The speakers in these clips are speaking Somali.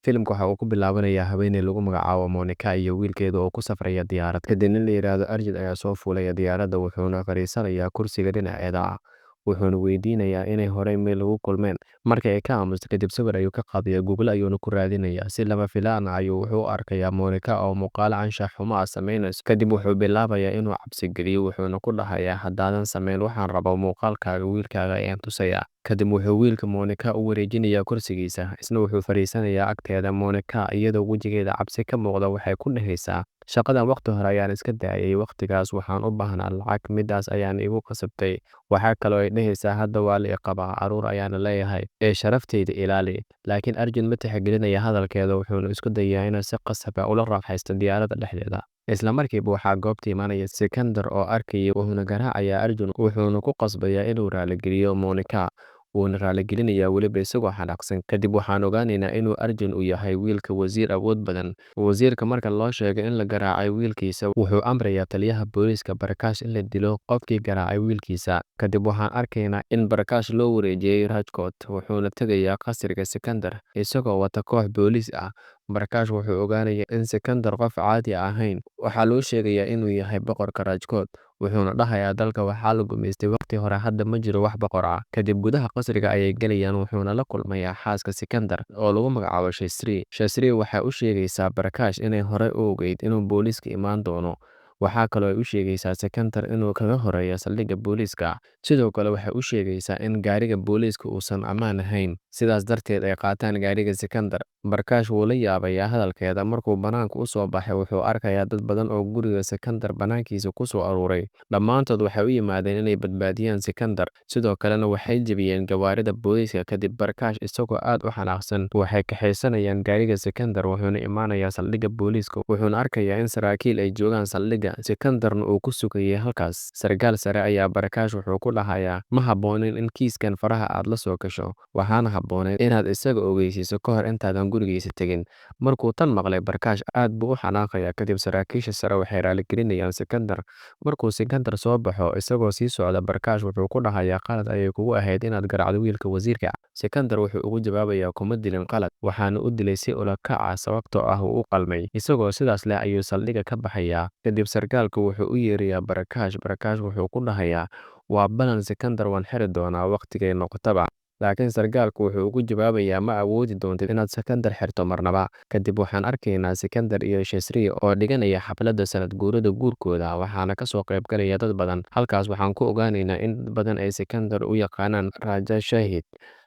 Filimka waxa uu ku bilaabanayaa haweeney lagu magacaabo Monica iyo wiilkeeda oo ku safraya diyaarad. Kadib nin la yiraahdo Arjun ayaa soo fuulaya diyaaradda wuxuuna fadhiisanayaa kursiga dhinaceeda ah. Wuxuuna weydiinayaa inay horey meel ugu kulmeen. Markii ay ka aamusto kadib sawir ayuu ka qaadayaa Google ayuuna ku raadinayaa. Si lama filaan ah ayuu wuxuu u arkayaa Monica oo muuqaal anshax xumo ah samaynaysa. Kadib wuxuu bilaabayaa inuu cabsi geliyo wuxuuna ku dhahayaa haddaadan samayn waxaan rabaa muuqaalkaaga wiilkaaga ayaan tusayaa. Kadib wuxuu wiilka Monica u wareejinayaa kursigiisa. Isna wuxuu fadhiisanayaa agteeda. Monica iyadoo wejigeeda cabsi ka muuqda waxay ku dhahaysaa shaqadan waqti hore ayaan iska daayay. Waqtigaas waxaan u baahnaa lacag midaas ayaan igu qasabtay. Waxaa kaloo ay dhahaysaa hadda waa la i qabaa caruur ayaana leeyahay ee sharaftayda ilaali. Laakiin Arjun ma tixgelinaya hadalkeeda wuxuuna isku dayaa inuu si qasab ah ula raaxaysto diyaaradda dhexdeeda. Isla markiiba waxaa goobta imaanaya Sikandar oo arkaya wuxuuna garaacayaa Arjun wuxuuna ku qasbayaa inuu raaligeliyo Monica. wuuna raaligelinayaa weliba isagoo xanaaqsan. Kadib waxaan ogaanaynaa inuu Arjun uu yahay wiilka wasiir awood badan. Wasiirka marka loo sheegay in la garaacay wiilkiisa wuxuu amrayaa taliyaha booliiska Barakash in la dilo qofkii garaacay wiilkiisa. Kadib waxaan arkaynaa in Barakash loo wareejiyay Rajkot wuxuuna tegayaa qasriga Sikandar isagoo wata koox booliis ah. Barakash wuxuu ogaanayaa in Sikandar qof caadi ahayn. Waxaa loo sheegayaa inuu yahay boqorka Rajkot wuxuuna dhahayaa dalka waxaa la gumaystay waqti hore hadda ma jiro wax boqor ah. Kadib gudaha qasriga ayay galayaan wuxuuna la kulmayaa xaaska Sikandar oo lagu magacaabo Shasri. Shasri waxay u sheegaysaa Barakash inay horey u ogeyd inuu booliiska imaan doono. Waxaa kaloo ay u sheegaysaa Sikandar inuu kaga horeeyo saldhigga booliiska. Sidoo kale waxay u sheegaysaa in gaariga booliiska uusan ammaan ahayn. Sidaas darteed ay qaataan gaariga Sikandar. Barakash wuu la yaabayaa hadalkeeda. Markuu banaanka u soo baxay wuxuu arkayaa dad badan oo guriga Sikandar banaankiisa ku soo aruuray. Dhammaantood waxay u yimaadeen inay badbaadiyaan Sikandar. Sidoo kalena waxay jebiyeen gawaarida booliiska. Kadib Barakash isagoo aad u xanaaqsan waxay kaxaysanayaan gaariga Sikandar wuxuuna imaanayaa saldhigga booliiska. Wuxuuna arkayaa in saraakiil ay joogaan saldhigga. Sikandarna uu ku sugayay halkaas. Sarkaal sare ayaa Barakash wuxuu ku dhahayaa ma habboonin in kiiskan faraha aad la soo gasho. Waxaana habbooneed inaad isaga ogeysiiso ka hor intaadan gurigiisa tegin. Markuu tan maqlay Barakash aad buu u xanaaqayaa. Kadib saraakiisha sare waxay raaligelinayaan Sikandar. Markuu Sikandar soo baxo isagoo sii socda Barakash wuxuu ku dhahayaa qalad ayay kugu ahayd inaad garaacdo wiilka wasiirka. Sikandar wuxuu ugu jawaabayaa kuma dilin qalad waxaana u dilay si ula kac ah sababtoo ah uu u qalmay. Isagoo sidaas leh ayuu saldhigga ka baxayaa. Kadib sarkaalku wuxuu u yeerayaa Barakash. Barakash wuxuu ku dhahayaa waa balan Sikandar waan xiri doonaa waqtigay noqotaba. Laakiin sarkaalku wuxuu ugu jawaabayaa ma awoodi doontid inaad Sikandar xirto marnaba. Kadib waxaan arkaynaa Sikandar iyo Shasri oo dhiganaya xafladda sanad guurada guurkooda waxaana ka soo qayb galaya dad badan. Halkaas waxaan ku ogaanaynaa in dad badan ay Sikandar u yaqaanaan Raja Shahid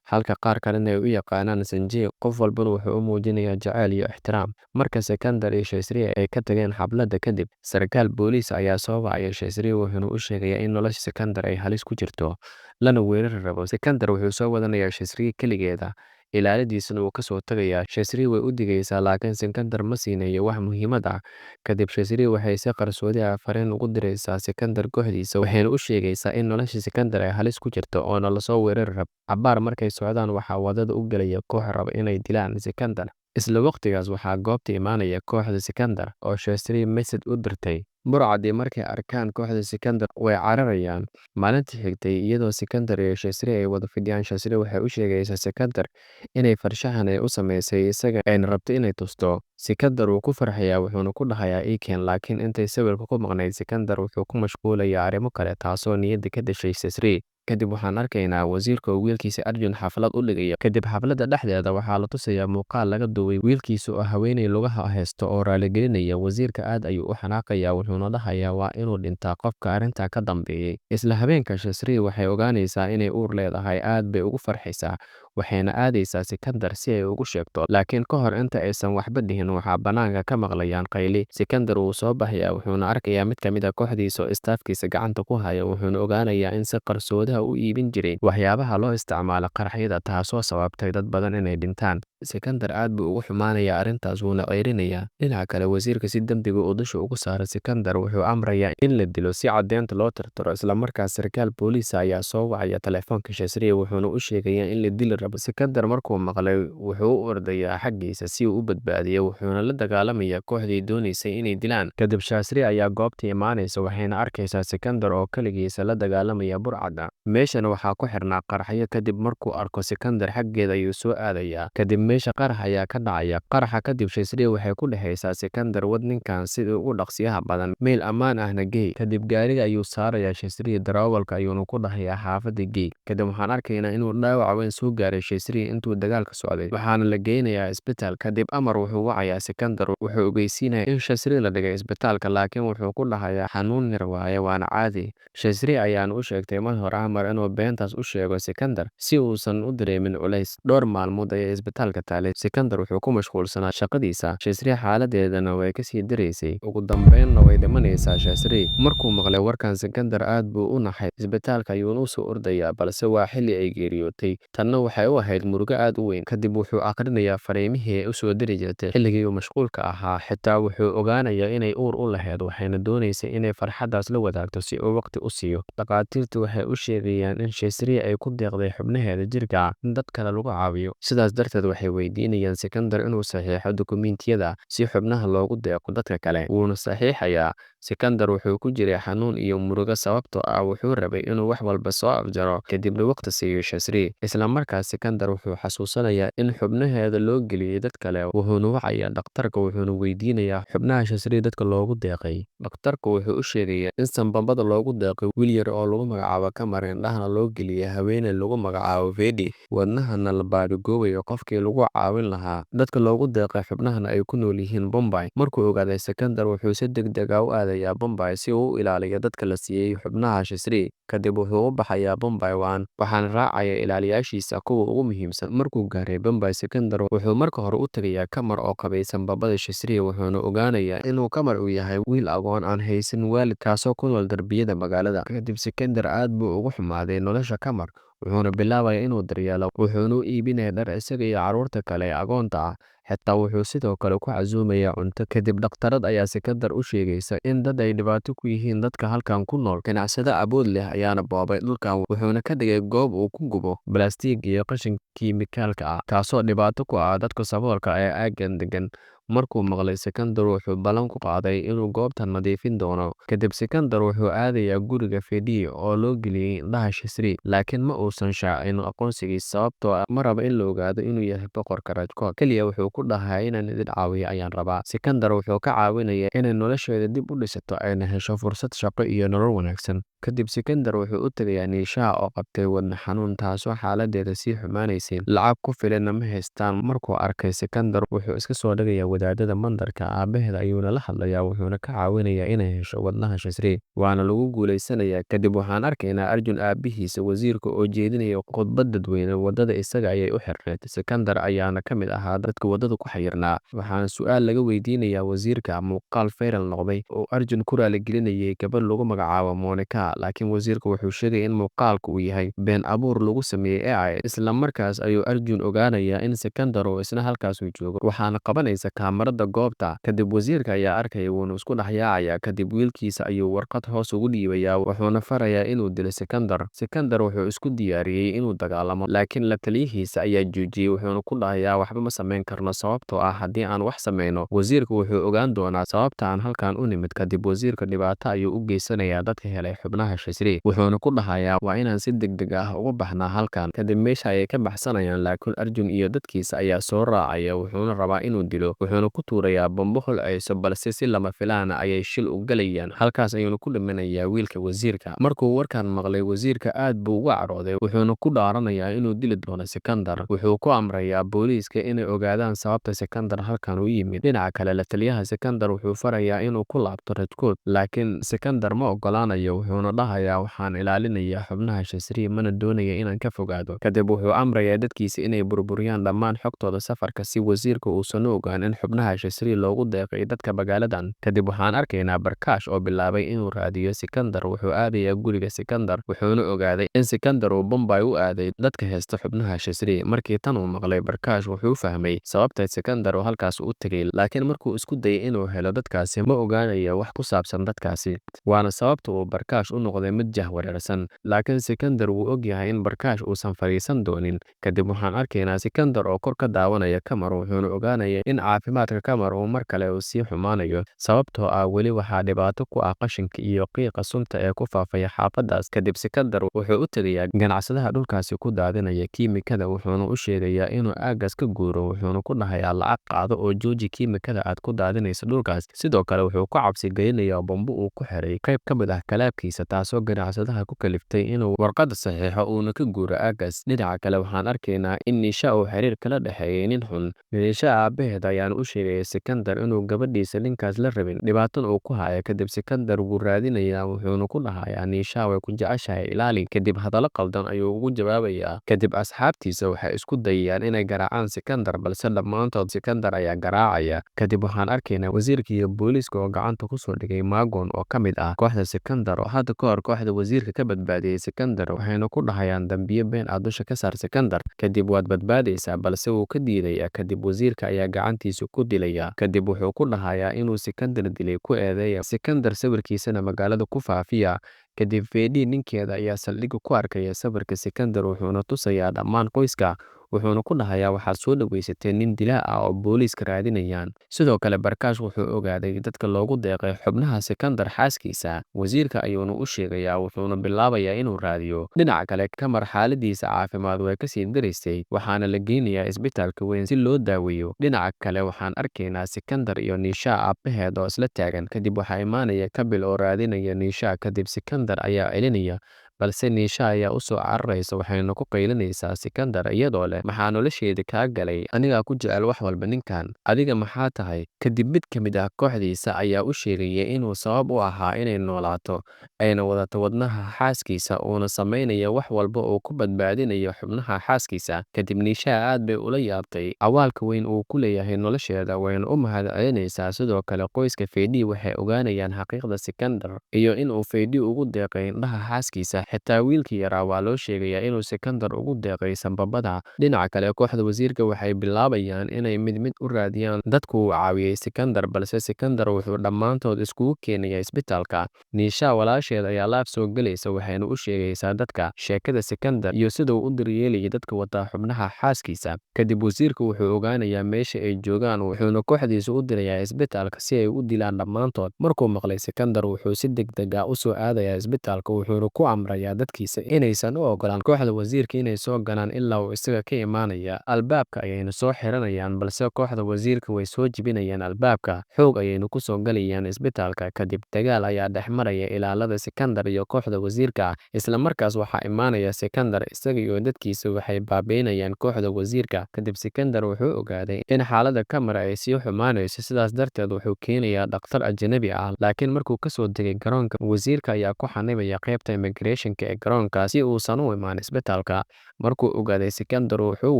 halka qaar kalena ay u yaqaanaan Sanjay. Qof walbana wuxuu u muujinayaa jacayl iyo ixtiraam. Marka Sikandar iyo Shasri ay ka tageen xafladda kadib sarkaal booliis ayaa soo wacaya Shasri wuxuuna u sheegayaa in nolosha Sikandar ay halis ku jirto lana weerari rabo. Sikandar wuxuu soo wadanayaa Shasri keligeeda ilaaladiisana uu ka soo tagayaa. Shasri way u digaysaa laakiin Sikandar ma siinayo wax muhiimad ah. Kadib Shasri waxay si qarsoodi ah fariin ugu diraysaa Sikandar kooxdiisa waxayna u sheegaysaa in nolosha Sikandar ay halis ku jirto oo la soo weerari rabo. Cabbaar markay socdaan waxaa wadada u galaya koox raba inay dilaan Sikandar. Isla waqtigaas waxaa goobta imaanaya kooxda Sikandar oo Shasri message u dirtay. Burcadii markay arkaan kooxda Sikandar way cararayaan. Maalintii xigtay iyadoo Sikandar iyo Shasri ay wada fidhiyaan Shasri waxay u sheegaysaa Sikandar inay farshaxan ay u samaysay isaga ayna rabto inay tusto. Sikandar wuu ku farxayaa wuxuuna ku dhahayaa iikeen laakiin intay sawirka ku maqnayd Sikandar wuxuu ku mashquulayaa arrimo kale taasoo niyadda ka dhashay Shasri. Kadib waxaan arkaynaa wasiirka oo wiilkiisa Arjun xaflad u dhigaya. Kadib xafladda dhexdeeda waxaa la tusayaa muuqaal laga duubay wiilkiisa oo haweeney lugaha haysto oo raaligelinaya. Wasiirka aad ayuu u xanaaqayaa wuxuuna dhahayaa waa inuu dhintaa qofka arrinta ka dambeeyay. Isla habeenka Shasri waxay ogaanaysaa inay uur leedahay aad bay ugu farxaysaa. Waxayna aadaysaa Sikandar si ay ugu sheegto. Laakiin ka hor inta aysan waxba dhihin waxaa banaanka ka maqlayaan qayli. Sikandar wuu soo baxayaa wuxuuna arkayaa mid ka mid ah kooxdiisa oo istaafkiisa gacanta ku haya wuxuuna ogaanayaa in si qarsoodi u iibin jiray waxyaabaha loo isticmaalo qaraxyada taasoo sababtay dad badan inay dhintaan. Sikandar aad buu ugu xumaanayaa arrintaas wuuna ceyrinayaa. Dhinaca kale wasiirka si dembiga uu dusha ugu saaro Sikandar wuxuu amrayaa in la dilo si caddeynta loo tirtiro. Isla markaas sarkaal booliis ayaa soo wacaya telefoonka Shasri wuxuuna u sheegayaa in la dili rabo. Sikandar markuu maqlay wuxuu u ordayaa xaggiisa si uu u badbaadiyo wuxuuna la dagaalamayaa kooxdii doonaysay inay dilaan. Kadib Shasri ayaa goobta imaanaysa waxayna arkaysaa Sikandar oo kaligiisa la dagaalamaya burcadda. Meeshana waxaa ku xirnaa qaraxyo. Kadib markuu arko Sikandar xaggeeda ayuu soo aadayaa. Kadib meesha qarax ayaa ka dhacaya. Qaraxa kadib Shesri waxay ku dhehaysaa Sikandar wad ninkan sidii ugu dhaqsiyaha badan meel ammaan ahna geey. Kadib gaariga ayuu saarayaa Shesri darawalka ayuuna ku dhahayaa xaafadda geey. Kadib waxaan arkaynaa inuu dhaawac weyn soo gaaray Shesri intuu dagaalka socday, waxaana la geynayaa isbitaal. Kadib Amar wuxuu wacayaa Sikandar, wuxuu ogeysiinayaa in Shesri la dhigay isbitaalka, laakiin wuxuu ku dhahayaa xanuun yar waaye waana caadi. Shesri ayaana u sheegtay mar hore Amar inuu beentaas u sheego Sikandar si uusan u dareemin culays. Dhowr maalmood ayay isbitaalka taalay. Sikandar wuxuu ku mashquulsanaa shaqadiisa, Shesri xaaladeedana way ka sii daraysay. Ugu dambeynna way dhimanaysaa Shesri. Markuu maqlay warkan Sikandar aad buu u naxay, isbitaalka ayuuna u soo ordayaa, balse waa xilli ay geeriyootay. Tanna waxay u ahayd murugo aad u weyn. Kadib wuxuu akhrinayaa fariimihii ay u soo diri jirtay xilligii uu mashquulka ahaa. Xitaa wuxuu ogaanayaa inay uur u lahayd, waxayna doonaysay inay farxaddaas la wadaagto si uu waqti u siiyo. Dhaqaatiirtu waxay u sheegayaan in Shesri ay ku deeqday xubnaheeda jirka in dad kale lagu caawiyo. Sidaas darteed waxay weydiinayaan Sikandar inuu saxiixo dukumiintiyada si xubnaha loogu deeqo dadka kale. Wuuna saxiixayaa. Sikandar wuxuu ku jiray xanuun iyo murugo sababtoo ah wuxuu rabay inuu wax walba soo afjaro kadibna waqti siiyo Shesri. Isla markaas Sikandar wuxuu xasuusanayaa in xubnaheeda loo geliyay dad kale, wuxuuna wacayaa dhakhtarka wuxuuna weydiinayaa xubnaha Shesri dadka loogu deeqay. Dhakhtarku wuxuu u sheegayaa in sanbabada loogu deeqay wiil yar oo lagu magacaabo Kamar, indhahana loo geliyay haweeney lagu magacaabo Vedi, wadnahana la baadhigoobayo qofkii lagu caawin lahaa. Dadka loogu deeqay xubnahana ay ku nool yihiin Bombay. Markuu ogaaday Sikandar wuxuu si degdeg ah u aadayaa Bombay si uu u ilaaliyo dadka la siiyay xubnaha Shesri. Kadib wuxuu u baxayaa Bombay waxaana raacaya ilaaliyaashiisa kuwa ugu muhiimsan. Markuu gaaray Bombay, Sikandar wuxuu marka hore u tagayaa Kamar oo qabay sanbabada Shesri, wuxuuna ogaanayaa inuu Kamar uu yahay wiil agoon aan haysan waalid kaasoo ku nool darbiyada magaalada. Kadib Sikandar aad buu ugu xumaaday nolosha Kamar, wuxuuna bilaabayaa inuu daryeelo, wuxuuna u iibinayaa dhar isaga iyo carruurta kale ee agoonta ah. Xitaa wuxuu sidoo kale ku casuumayaa cunto. Kadib dhakhtarad ayaa Sikandar u sheegaysa in dad ay dhibaato ku yihiin dadka halkan ku nool. Ganacsade awood leh ayaana boobay dhulkan, wuxuuna ka dhigay goob uu ku gubo balaastig iyo qashin kiimikaalka ah, taasoo dhibaato ku ah dadka saboolka ah ee aaggan degan. Markuu maqlay Sikandar wuxuu ballan ku qaaday inuu goobtan nadiifin doono. Kadib Sikandar wuxuu aadayaa guriga Vedi oo loo geliyay indhaha Shesri, laakiin ma uusan shaacin aqoonsigiisa sababtoo ah ma raba in la ogaado inuu yahay boqorka Rajkot. Kaliya wuxuu ku dhahay inaan idin caawiyo ayaan rabaa. Sikandar wuxuu ka caawinayaa inay nolosheeda dib u dhisato ayna hesho fursad shaqo iyo nolol wanaagsan. Kadib Sikandar wuxuu u tagayaa Nisha oo qabtay wadne xanuun, taasoo xaaladeeda sii xumaanaysay. Lacag ku filanna ma haystaan. Markuu arkay Sikandar wuxuu iska soo dhigayaa wadaadada mandarka aabaheeda ayuuna la hadlayaa, wuxuuna ka caawinayaa inay hesho wadnaha Shesri, waana lagu guulaysanayaa. Kadib waxaan arkaynaa Arjun aabihiisa wasiirka oo jeedinaya khudbad dadweyne. Wadada isaga ayay u xirneed. Sikandar ayaana ka mid ahaa dadka wadada ku xayirnaa. Waxaana su'aal laga weydiinayaa wasiirka muuqaal viral noqday oo Arjun ku raaligelinayay gabadh lagu magacaabo Monica, laakiin wasiirku wuxuu sheegay in muuqaalku uu yahay been abuur lagu sameeyay AI. Isla markaas ayuu Arjun ogaanayaa in Sikandar uu isna halkaas u joogo, waxaana qabanaysa kaamarada goobta. Kadib wasiirka ayaa arkaya wuuna isku dhex yaacayaa. Kadib wiilkiisa ayuu warqad hoos ugu dhiibayaa, wuxuuna farayaa inuu dilo Sikandar. Sikandar wuxuu isku diyaariyey inuu dagaalamo, laakiin la taliyihiisa ayaa joojiyey, wuxuuna ku dhahayaa waxba ma samayn karno sababtoo ah haddii aan wax samayno wasiirku wuxuu ogaan doonaa sababta aan halkan u nimid. Kadib wasiirka dhibaato ayuu u geysanayaa dadka helay xubnaha Shesri, wuxuuna ku dhahayaa waa inaan si degdeg ah uga baxnaa halkan. Kadib meesha ayay ka baxsanayaan, laakiin Arjun iyo dadkiisa ayaa soo raacaya, wuxuuna rabaa inuu dilo, wuxuuna ku tuurayaa bombo holcayso, balse si lama filaan ah ayay shil u galayaan. Halkaas ayuuna ku dhimanayaa wiilka wasiirka. Markuu warkan maqlay, wasiirka aad buu uga carooday, wuxuuna ku dhaaranayaa inuu dili doono Sikandar. Wuxuu ku amrayaa booliiska inay ogaadaan sababta Sikandar halkan u yimid. Dhinaca kale, la taliyaha Sikandar wuxuu farayaa inuu ku laabto Rajkot, laakiin Sikandar ma ogolaanayo, wuxuuna dhahayaa waxaan ilaalinayaa xubnaha Shesri mana doonaya inaan ka fogaado. Kadib wuxuu amrayaa dadkiisa inay burburiyaan dhammaan xogtooda safarka si wasiirka uusan u ogaan in xubnaha Shesri loogu deeqay dadka magaaladan. Kadib waxaan arkaynaa Barkash oo bilaabay inuu raadiyo Sikandar. Wuxuu aadayaa guriga Sikandar, wuxuuna ogaaday in Sikandar uu Bombay u aaday dadka haysta xubnaha Shesri. Markii tan uu maqlay, Barkash wuxuu fahmay sababta Sikandar oo halkaas u tagay, laakiin markuu isku dayay inuu helo dadkaasi ma ogaanayo wax ku saabsan dadkaasi. Waana sababta uu Barkash u noqday mid jahwareersan, laakiin Sikandar wuu ogyahay in Barkash uusan fariisan doonin. Kadib waxaan arkaynaa Sikandar oo kor ka daawanaya Kamar, wuxuuna ogaanayaa in caafimaad caafimaadka Qamar uu mar kale sii xumaanayo, sababtoo ah weli waxaa dhibaato ku ah qashinka iyo qiiqa sunta ee ku faafaya xaafaddaas. Kadib Sikandar wuxuu u tegayaa ganacsadaha dhulkaasi ku daadinaya kiimikada, wuxuuna u sheegayaa inuu aaggaas ka guuro, wuxuuna ku dhahayaa lacag qaado oo jooji kiimikada aad ku daadinayso dhulkaas. Sidoo kale wuxuu ku cabsi gelinayaa bambo uu ku xiray qayb ka mid ah kalaabkiisa, taasoo ganacsadaha ku kaliftay inuu warqad saxiixo uuna ka guuro aaggaas. Dhinaca kale waxaan arkaynaa in Nisha uu xiriir kala dhexeeyay nin xun. Nisha aabaheed ayaan u sheegay Sikandar inuu gabadhiisa ninkaas la rabin, dhibaatana uu ku haya. Kadib Sikandar wuu raadinayaa, wuxuuna ku dhahayaa Nisha way ku jeceshahay, ilaali. Kadib hadallo qaldan ayuu ugu jawaabayaa. Kadib asxaabtiisa waxay isku dayayaan inay garaacaan Sikandar, balse dhammaantood Sikandar ayaa garaacaya. Kadib waxaan arkaynaa wasiirka iyo booliiska oo gacanta ku soo dhigay Magon oo ka mid ah kooxda Sikandar, oo hadda ka hor kooxda wasiirka ka badbaadiyay Sikandar, waxayna ku dhahayaan dambiyo been ah dusha ka saar Sikandar. Kadib waad badbaadaysaa, balse wuu ka diidayaa. Kadib wasiirka ayaa gacantiisa ku dilaya. Kadib wuxuu ku dhahayaa inuu Sikandar dilay ku eedeeya Sikandar, sawirkiisana magaalada ku faafiya. Kadib Fedi ninkeeda ayaa saldhigga ku arkaya sawirka Sikandar, wuxuuna tusayaa dhammaan qoyska, wuxuuna ku dhahayaa waxaad soo dhawaysateen nin dilaa ah oo booliiska raadinayaan. Sidoo kale Barkash wuxuu ogaaday dadka loogu deeqay xubnaha Sikandar xaaskiisa, wasiirka ayuuna u sheegayaa, wuxuuna bilaabayaa inuu raadiyo. Dhinaca kale Qamar xaaladiisa caafimaad way ka sii daraysay, waxaana la geynayaa isbitaalka weyn si loo daaweeyo. Dhinaca kale waxaan arkaynaa Sikandar iyo Nisha aabaheed oo isla taagan. Kadib waxaa imaanaya Kabil oo raadinaya Nisha. Kadib Sikandar ayaa celinaya, balse Nisha ayaa u soo cararaysa, waxayna ku qaylinaysaa Sikandar iyadoo leh maxaa nolosheeda kaa galay, anigaa ku jecel wax walba ninkan, adiga maxaa tahay. Kadib mid ka mid ah kooxdiisa ayaa u sheegaya inuu sabab u ahaa inay noolaato, ayna wadato wadnaha xaaskiisa, uuna samaynaya wax walba oo ku badbaadinayo xubnaha xaaskiisa. Kadib Nisha aad bay ula yaabtay awaalka weyn uu ku leeyahay nolosheeda, wayna u mahadcelinaysaa. Sidoo kale qoyska Fedi waxay ogaanayaan xaqiiqda Sikandar iyo inuu Fedi ugu deeqay indhaha xaaskiisa. Xitaa wiilkii yaraa waa loo sheegayaa inuu Sikandar ugu deeqay sambabada. Dhinaca kale kooxda wasiirka waxay bilaabayaan inay mid mid u raadiyaan dadku uu caawiyay Sikandar, balse Sikandar wuxuu dhammaantood iskugu keenayaa isbitaalka. Nisha walaasheed ayaa laaf soo gelaysa, waxayna u sheegaysaa dadka sheekada Sikandar iyo sida uu u daryeelayay dadka wata xubnaha xaaskiisa. Kadib wasiirka wuxuu ogaanayaa meesha ay joogaan, wuxuuna kooxdiisa u dirayaa isbitaalka si ay u dilaan dhammaantood. Markuu maqlay Sikandar wuxuu si degdeg ah u soo aadayaa isbitaalka, wuxuuna ku amrayaa dadkiisa inaysan u ogolaan kooxda wasiirka inay soo galaan ilaa uu isaga ka imaanaya. Albaabka ayayna soo xiranayaan, balse kooxda wasiirka way soo jebinayaan albaabka, xoog ayayna ku soo galayaan isbitaalka. Kadib dagaal ayaa dhex maraya ilaalada Sikandar iyo kooxda wasiirka. Isla markaas waxaa imaanaya Sikandar, isaga iyo dadkiisa waxay baabi'inayaan kooxda wasiirka. Kadib Sikandar wuxuu ogaaday in xaaladda Qamar ay sii xumaanayso, sidaas darteed wuxuu keenayaa dhakhtar ajnabi ah. Laakiin markuu ka soo degay garoonka, wasiirka ayaa ku xanibaya qaybta immigration-ka ee garoonka si uusan u imaan isbitaalka. Markuu ogaaday Sikandar wuxuu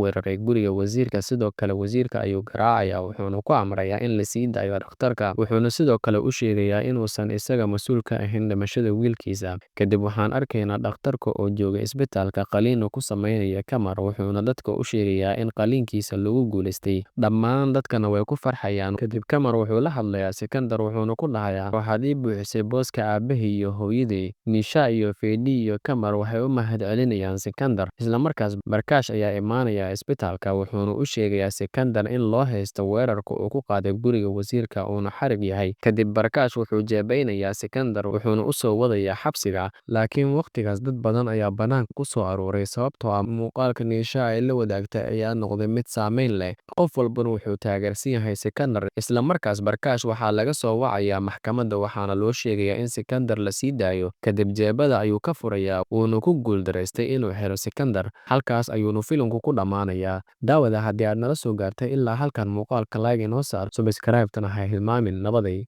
weeraray guriga wasiirka, sidoo kale wasiirka ayuu garaacayaa, wuxuuna ku amrayaa in la sii daayo dhakhtarka, wuxuuna sidoo kale u sheegayaa inuusan isaga mas'uul ka ahayn dhimashada wiilkiisa. Kadib waxaan arkaynaa dhakhtarka oo jooga isbitaalka qaliin ku samaynaya Qamar, wuxuuna dadka u sheegayaa in qaliinkiisa lagu guuleystay. Dhammaan dadkana way ku farxayaan. Kadib Qamar wuxuu la hadlayaa Sikandar, wuxuuna ku dhahayaa waxaad ii buuxisay booska aabbahay iyo hooyaday. Nisha iyo Fedi iyo Qamar waxay u mahadcelinayaan Sikandar. Isla markaas Barkash ayaa imaanaya isbitaalka, wuxuuna u sheegayaa Sikandar in loo haysto weerarka uu ku qaaday guriga wasiirka uuna xarig yahay. Kadib Barkash wuxuu jeebeynayaa Sikandar, wuxuuna u soo wadayaa xabsiga. Laakiin waqtigaas dad badan ayaa banaanka ku soo aruuray, sababtoo ah muuqaalka Nisha ay la wadaagtay ayaa noqday mid saameyn leh. Qof walbana wuxuu taageersan yahay Sikandar. Isla markaas Barkash waxaa laga soo wacayaa maxkamadda, waxaana loo sheegayaa in Sikandar la sii daayo. Kadib jeebada ayuu ka furayaa, wuuna ku guuldaraystay inuu xiro Sikandar. Halkaas ayuuna filimku ku dhammaanayaa. Daawada haddii aad nala soo gaartay ilaa halkan, muuqaalka like inoo saar, subscribe-tana ha hilmaamin. Nabaday.